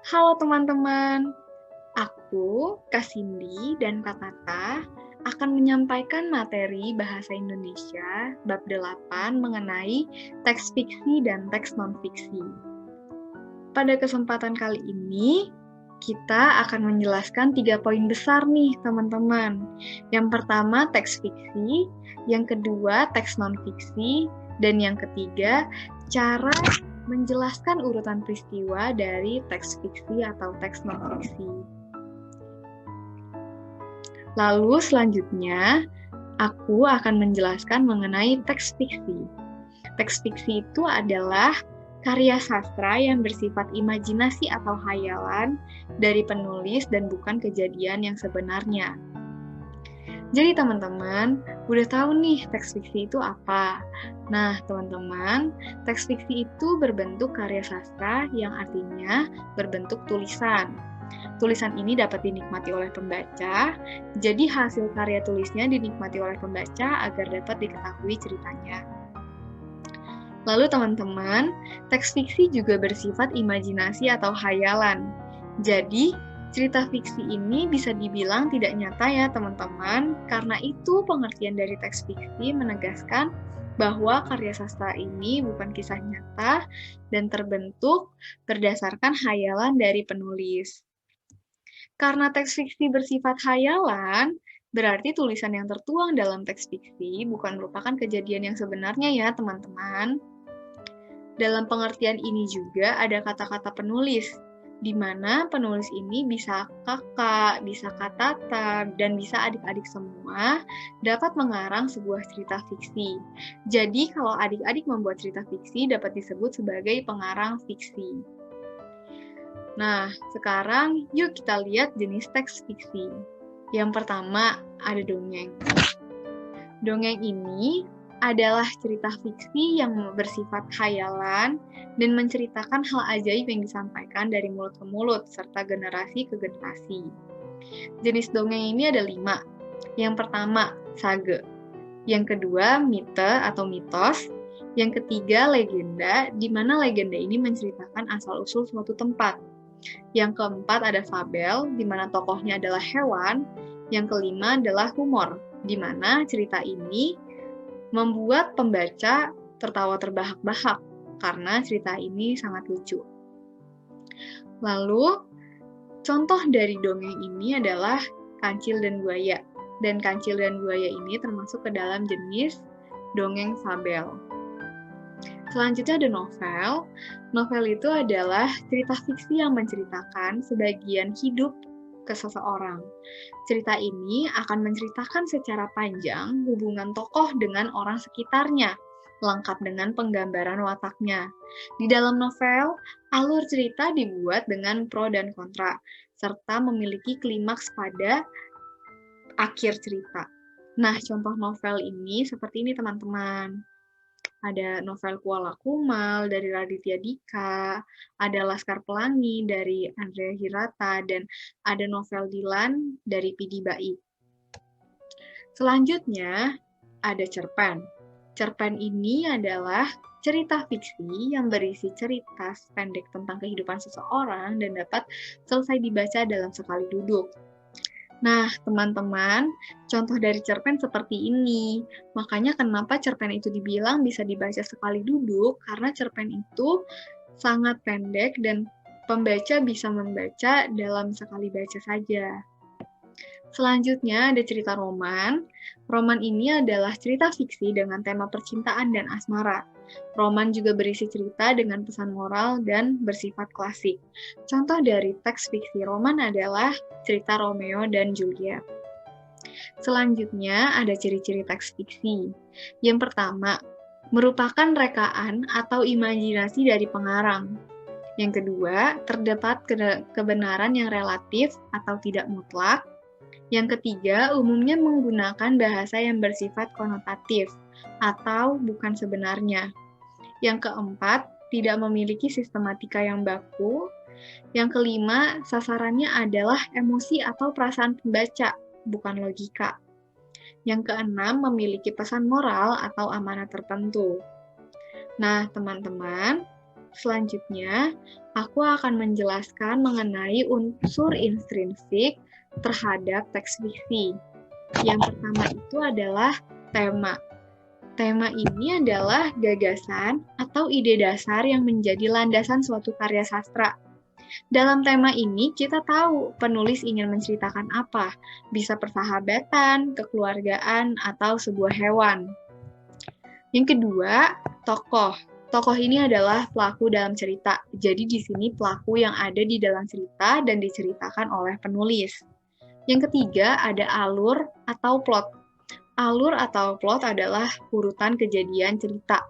Halo teman-teman, aku, Kak Cindy, dan Kak Tata akan menyampaikan materi Bahasa Indonesia bab 8 mengenai teks fiksi dan teks non-fiksi. Pada kesempatan kali ini, kita akan menjelaskan 3 poin besar nih teman-teman. Yang pertama teks fiksi, yang kedua teks non-fiksi, dan yang ketiga cara menjelaskan urutan peristiwa dari teks fiksi atau teks non-fiksi. Lalu selanjutnya, aku akan menjelaskan mengenai teks fiksi. Teks fiksi itu adalah karya sastra yang bersifat imajinasi atau hayalan dari penulis dan bukan kejadian yang sebenarnya. Jadi teman-teman, udah tahu nih teks fiksi itu apa? Nah, teman-teman, teks fiksi itu berbentuk karya sastra yang artinya berbentuk tulisan. Tulisan ini dapat dinikmati oleh pembaca, jadi hasil karya tulisnya dinikmati oleh pembaca agar dapat diketahui ceritanya. Lalu teman-teman, teks fiksi juga bersifat imajinasi atau hayalan. Jadi, cerita fiksi ini bisa dibilang tidak nyata ya teman-teman, karena itu pengertian dari teks fiksi menegaskan bahwa karya sastra ini bukan kisah nyata dan terbentuk berdasarkan hayalan dari penulis. Karena teks fiksi bersifat hayalan, berarti tulisan yang tertuang dalam teks fiksi bukan merupakan kejadian yang sebenarnya ya teman-teman. Dalam pengertian ini juga ada kata-kata penulis, di mana penulis ini bisa kakak, bisa Kak Tata, dan bisa adik-adik semua dapat mengarang sebuah cerita fiksi. Jadi kalau adik-adik membuat cerita fiksi dapat disebut sebagai pengarang fiksi. Nah, sekarang yuk kita lihat jenis teks fiksi. Yang pertama ada dongeng. Dongeng ini adalah cerita fiksi yang bersifat khayalan dan menceritakan hal ajaib yang disampaikan dari mulut ke mulut, serta generasi ke generasi. Jenis dongeng ini ada 5. Yang pertama, sage. Yang kedua, mite atau mitos. Yang ketiga, legenda, di mana legenda ini menceritakan asal-usul suatu tempat. Yang keempat ada fabel, di mana tokohnya adalah hewan. Yang kelima adalah humor, di mana cerita ini membuat pembaca tertawa terbahak-bahak karena cerita ini sangat lucu. Lalu, contoh dari dongeng ini adalah Kancil dan Buaya. Dan Kancil dan Buaya ini termasuk ke dalam jenis dongeng fabel. Selanjutnya ada novel. Novel itu adalah cerita fiksi yang menceritakan sebagian hidup ke seseorang. Cerita ini akan menceritakan secara panjang hubungan tokoh dengan orang sekitarnya, lengkap dengan penggambaran wataknya. Di dalam novel, alur cerita dibuat dengan pro dan kontra, serta memiliki klimaks pada akhir cerita. Nah, contoh novel ini seperti ini teman-teman. Ada novel Kuala Kumal dari Raditya Dika, ada Laskar Pelangi dari Andrea Hirata, dan ada novel Dilan dari Pidi Bait. Selanjutnya, ada cerpen. Cerpen ini adalah cerita fiksi yang berisi cerita pendek tentang kehidupan seseorang dan dapat selesai dibaca dalam sekali duduk. Nah, teman-teman, contoh dari cerpen seperti ini. Makanya kenapa cerpen itu dibilang bisa dibaca sekali duduk, karena cerpen itu sangat pendek dan pembaca bisa membaca dalam sekali baca saja. Selanjutnya ada cerita roman. Roman ini adalah cerita fiksi dengan tema percintaan dan asmara. Roman juga berisi cerita dengan pesan moral dan bersifat klasik. Contoh dari teks fiksi roman adalah cerita Romeo dan Juliet. Selanjutnya ada ciri-ciri teks fiksi. Yang pertama, merupakan rekaan atau imajinasi dari pengarang. Yang kedua, terdapat kebenaran yang relatif atau tidak mutlak. Yang ketiga, umumnya menggunakan bahasa yang bersifat konotatif atau bukan sebenarnya. Yang keempat, tidak memiliki sistematika yang baku. Yang kelima, sasarannya adalah emosi atau perasaan pembaca, bukan logika. Yang keenam, memiliki pesan moral atau amanat tertentu. Nah, teman-teman, Selanjutnya, aku akan menjelaskan mengenai unsur intrinsik terhadap teks fiksi. Yang pertama itu adalah tema. Tema ini adalah gagasan atau ide dasar yang menjadi landasan suatu karya sastra. Dalam tema ini, kita tahu penulis ingin menceritakan apa, bisa persahabatan, kekeluargaan, atau sebuah hewan. Yang kedua, tokoh. Tokoh ini adalah pelaku dalam cerita. Jadi di sini pelaku yang ada di dalam cerita dan diceritakan oleh penulis. Yang ketiga, ada alur atau plot. Alur atau plot adalah urutan kejadian cerita.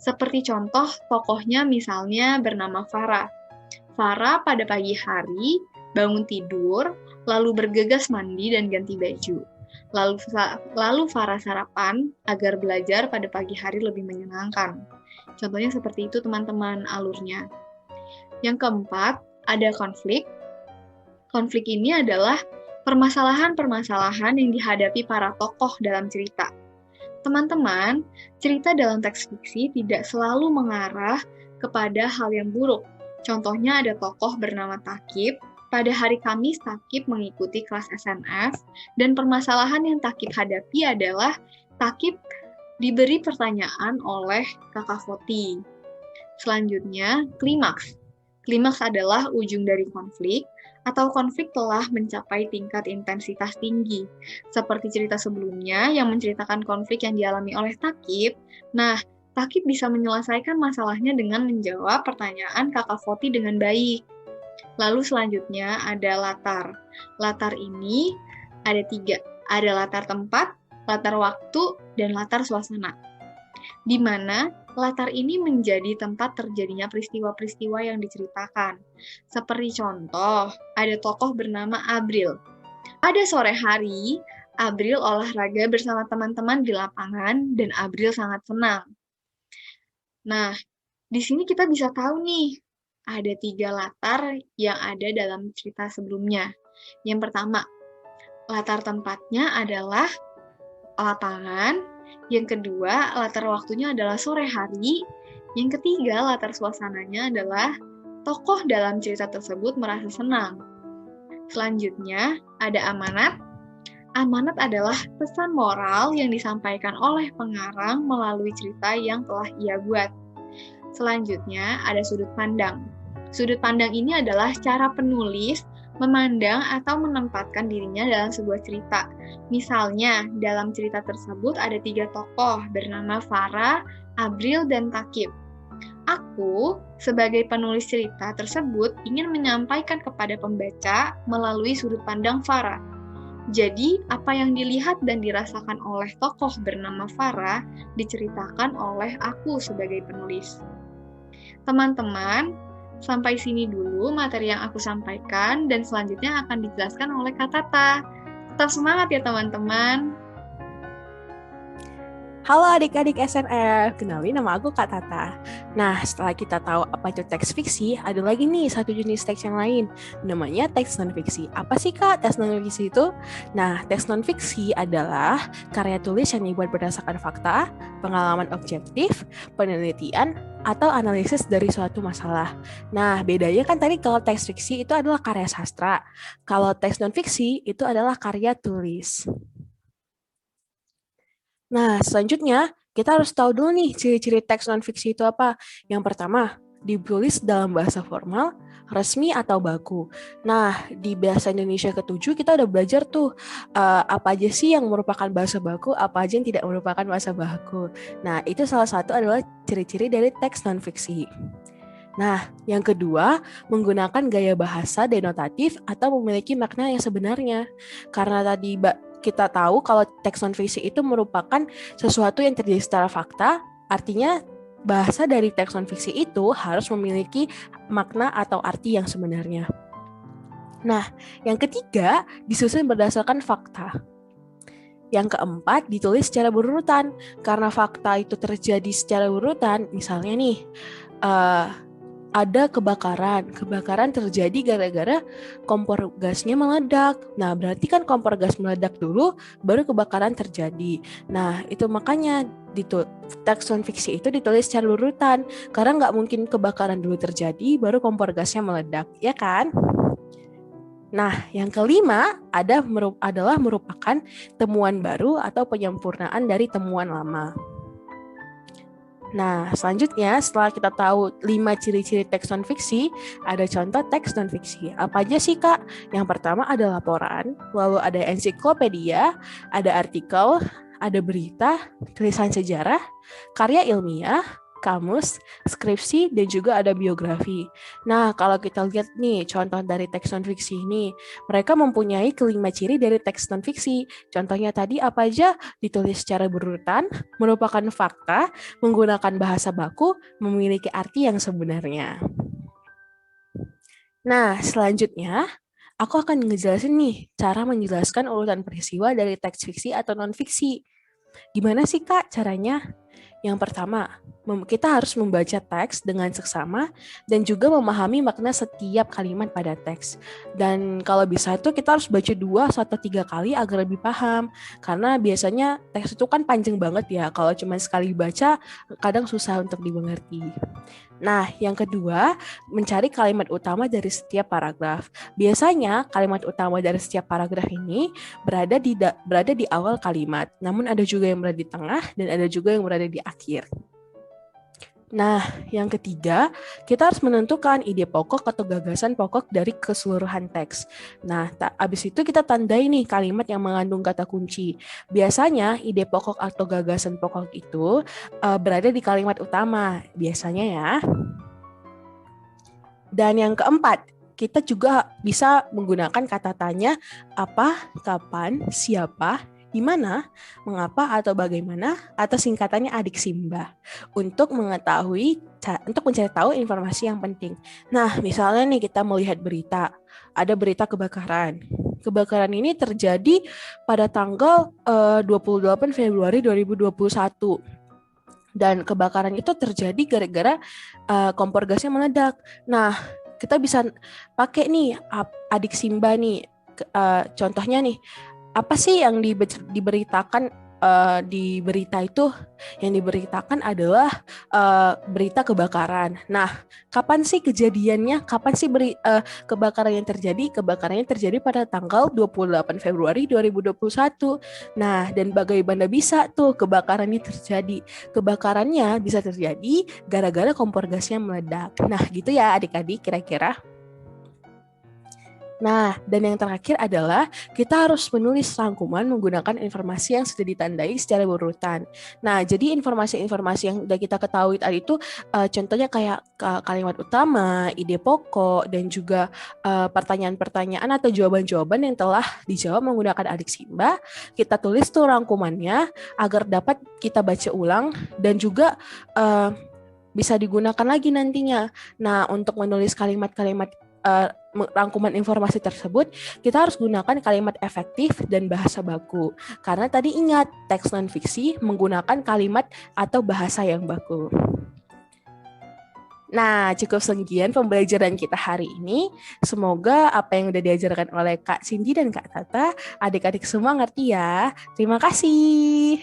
Seperti contoh, tokohnya misalnya bernama Farah. Farah pada pagi hari bangun tidur, lalu bergegas mandi dan ganti baju. Lalu Farah sarapan agar belajar pada pagi hari lebih menyenangkan. Contohnya seperti itu teman-teman alurnya. Yang keempat, ada konflik. Konflik ini adalah permasalahan-permasalahan yang dihadapi para tokoh dalam cerita. Teman-teman, cerita dalam teks fiksi tidak selalu mengarah kepada hal yang buruk. Contohnya ada tokoh bernama Takib. Pada hari Kamis, Takib mengikuti kelas SNF, dan permasalahan yang Takib hadapi adalah Takib diberi pertanyaan oleh Kakak Foti. Selanjutnya, klimaks. Klimaks adalah ujung dari konflik, atau konflik telah mencapai tingkat intensitas tinggi. Seperti cerita sebelumnya yang menceritakan konflik yang dialami oleh Takib, nah, Takib bisa menyelesaikan masalahnya dengan menjawab pertanyaan Kakak Foti dengan baik. Lalu selanjutnya ada latar. Latar ini ada 3. Ada latar tempat, latar waktu, dan latar suasana. Di mana latar ini menjadi tempat terjadinya peristiwa-peristiwa yang diceritakan. Seperti contoh, ada tokoh bernama Abril. Pada sore hari, Abril olahraga bersama teman-teman di lapangan, dan Abril sangat senang. Nah, di sini kita bisa tahu nih, ada 3 latar yang ada dalam cerita sebelumnya. Yang pertama, latar tempatnya adalah lapangan. Yang kedua, latar waktunya adalah sore hari. Yang ketiga, latar suasananya adalah tokoh dalam cerita tersebut merasa senang. Selanjutnya, ada amanat. Amanat adalah pesan moral yang disampaikan oleh pengarang melalui cerita yang telah ia buat. Selanjutnya, ada sudut pandang. Sudut pandang ini adalah cara penulis memandang atau menempatkan dirinya dalam sebuah cerita. Misalnya, dalam cerita tersebut ada 3 tokoh bernama Farah, Abril, dan Takib. Aku, sebagai penulis cerita tersebut, ingin menyampaikan kepada pembaca melalui sudut pandang Farah. Jadi, apa yang dilihat dan dirasakan oleh tokoh bernama Farah diceritakan oleh aku sebagai penulis. Teman-teman, sampai sini dulu materi yang aku sampaikan, dan selanjutnya akan dijelaskan oleh Kak Tata. Tetap semangat ya teman-teman. Halo adik-adik SNF, kenalin nama aku Kak Tata. Nah, setelah kita tahu apa itu teks fiksi, ada lagi nih satu jenis teks yang lain, namanya teks non-fiksi. Apa sih Kak teks non-fiksi itu? Nah, teks non-fiksi adalah karya tulis yang dibuat berdasarkan fakta, pengalaman objektif, penelitian, atau analisis dari suatu masalah. Nah, bedanya kan tadi kalau teks fiksi itu adalah karya sastra, kalau teks non-fiksi itu adalah karya tulis. Nah, selanjutnya kita harus tahu dulu nih ciri-ciri teks non-fiksi itu apa. Yang pertama, ditulis dalam bahasa formal, resmi atau baku. Nah, di bahasa Indonesia ke-7 kita udah belajar tuh apa aja sih yang merupakan bahasa baku, apa aja yang tidak merupakan bahasa baku. Nah, itu salah satu adalah ciri-ciri dari teks non-fiksi. Nah, yang kedua, menggunakan gaya bahasa denotatif atau memiliki makna yang sebenarnya. Karena tadi kita tahu kalau teks non-fiksi itu merupakan sesuatu yang terjadi secara fakta, artinya bahasa dari teks non-fiksi itu harus memiliki makna atau arti yang sebenarnya. Nah, yang ketiga, disusun berdasarkan fakta. Yang keempat, ditulis secara berurutan. Karena fakta itu terjadi secara berurutan, misalnya nih, ada kebakaran. Kebakaran terjadi gara-gara kompor gasnya meledak. Nah, berarti kan kompor gas meledak dulu, baru kebakaran terjadi. Nah, itu makanya teks non fiksi itu ditulis secara urutan, karena nggak mungkin kebakaran dulu terjadi baru kompor gasnya meledak, ya kan? Nah, yang kelima adalah merupakan temuan baru atau penyempurnaan dari temuan lama. Nah, selanjutnya setelah kita tahu 5 ciri-ciri teks non-fiksi, ada contoh teks non-fiksi. Apa aja sih, Kak? Yang pertama ada laporan, lalu ada ensiklopedia, ada artikel, ada berita, tulisan sejarah, karya ilmiah, kamus, skripsi, dan juga ada biografi. Nah, kalau kita lihat nih contoh dari teks non-fiksi ini, mereka mempunyai kelima ciri dari teks non-fiksi. Contohnya tadi apa aja? Ditulis secara berurutan, merupakan fakta, menggunakan bahasa baku, memiliki arti yang sebenarnya. Nah, selanjutnya, aku akan ngejelasin nih cara menjelaskan urutan peristiwa dari teks fiksi atau non-fiksi. Gimana sih, Kak, caranya? Yang pertama, kita harus membaca teks dengan seksama dan juga memahami makna setiap kalimat pada teks. Dan kalau bisa itu kita harus baca 2-3 kali agar lebih paham. Karena biasanya teks itu kan panjang banget ya. Kalau cuma sekali baca, kadang susah untuk dimengerti. Nah, yang kedua, mencari kalimat utama dari setiap paragraf. Biasanya kalimat utama dari setiap paragraf ini berada di awal kalimat. Namun ada juga yang berada di tengah dan ada juga yang berada di akhir. Nah, yang ketiga, kita harus menentukan ide pokok atau gagasan pokok dari keseluruhan teks. Nah, abis itu kita tandai nih kalimat yang mengandung kata kunci. Biasanya ide pokok atau gagasan pokok itu berada di kalimat utama, biasanya ya. Dan yang keempat, kita juga bisa menggunakan kata tanya apa, kapan, siapa, di mana, mengapa, atau bagaimana, atau singkatannya adik Simba untuk mencari tahu informasi yang penting. Nah, misalnya nih kita melihat berita, ada berita kebakaran. Kebakaran ini terjadi pada tanggal 28 Februari 2021. Dan kebakaran itu terjadi gara-gara kompor gasnya meledak. Nah, kita bisa pakai nih adik Simba nih, contohnya nih, apa sih yang diberitakan di berita itu? Yang diberitakan adalah berita kebakaran. Nah, kapan sih kejadiannya? Kapan sih kebakaran yang terjadi? Kebakarannya terjadi pada tanggal 28 Februari 2021. Nah, dan bagaimana bisa tuh kebakarannya terjadi? Kebakarannya bisa terjadi gara-gara kompor gasnya meledak. Nah, gitu ya adik-adik kira-kira. Nah, dan yang terakhir adalah kita harus menulis rangkuman menggunakan informasi yang sudah ditandai secara berurutan. Nah, jadi informasi-informasi yang sudah kita ketahui tadi itu contohnya kayak kalimat utama, ide pokok, dan juga pertanyaan-pertanyaan atau jawaban-jawaban yang telah dijawab menggunakan adik Simba. Kita tulis tuh rangkumannya agar dapat kita baca ulang dan juga bisa digunakan lagi nantinya. Nah, untuk menulis kalimat-kalimat rangkuman informasi tersebut, kita harus gunakan kalimat efektif dan bahasa baku. Karena tadi ingat, teks non-fiksi menggunakan kalimat atau bahasa yang baku. Nah, cukup sekian pembelajaran kita hari ini. Semoga apa yang udah diajarkan oleh Kak Cindy dan Kak Tata, adik-adik semua ngerti ya. Terima kasih.